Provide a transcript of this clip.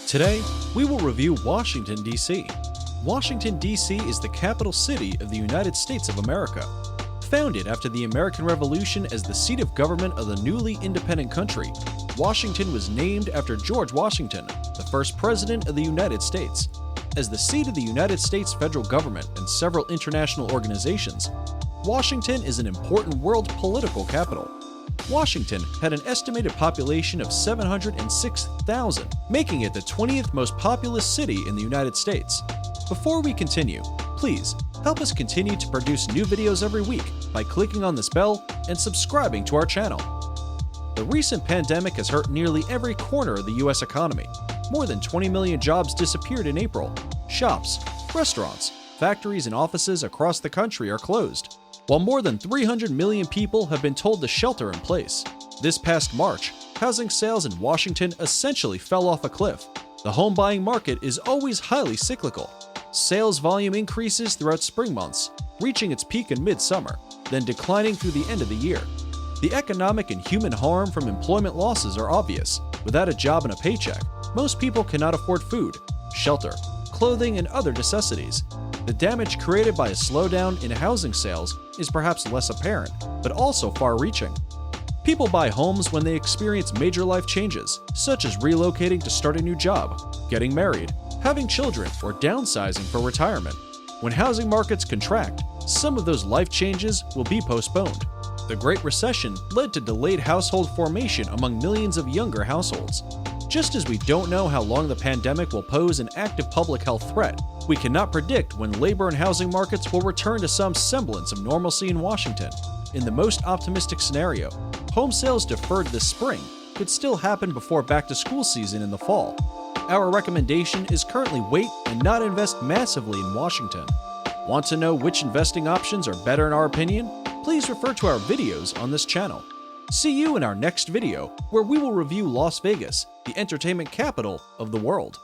Today, we will review Washington, D.C. Washington, D.C. is the capital city of the United States of America. Founded after the American Revolution as the seat of government of the newly independent country, Washington was named after George Washington, the first president of the United States. As the seat of the United States federal government and several international organizations, Washington is an important world political capital. Washington had an estimated population of 706,000, making it the 20th most populous city in the United States. Before we continue, please help us continue to produce new videos every week by clicking on this bell and subscribing to our channel. The recent pandemic has hurt nearly every corner of the U.S. economy. More than 20 million jobs disappeared in April. Shops, restaurants, factories, and offices across the country are closed, while more than 300 million people have been told to shelter in place. This past March, housing sales in Washington essentially fell off a cliff. The home buying market is always highly cyclical. Sales volume increases throughout spring months, reaching its peak in mid-summer, then declining through the end of the year. The economic and human harm from employment losses are obvious. Without a job and a paycheck, most people cannot afford food, shelter, clothing, and other necessities. The damage created by a slowdown in housing sales is perhaps less apparent, but also far-reaching. People buy homes when they experience major life changes, such as relocating to start a new job, getting married, having children, or downsizing for retirement. When housing markets contract, some of those life changes will be postponed. The Great Recession led to delayed household formation among millions of younger households. Just as we don't know how long the pandemic will pose an active public health threat, we cannot predict when labor and housing markets will return to some semblance of normalcy in Washington. In the most optimistic scenario, home sales deferred this spring could still happen before back-to-school season in the fall. Our recommendation is currently wait and not invest massively in Washington. Want to know which investing options are better in our opinion? Please refer to our videos on this channel. See you in our next video, where we will review Las Vegas, the entertainment capital of the world.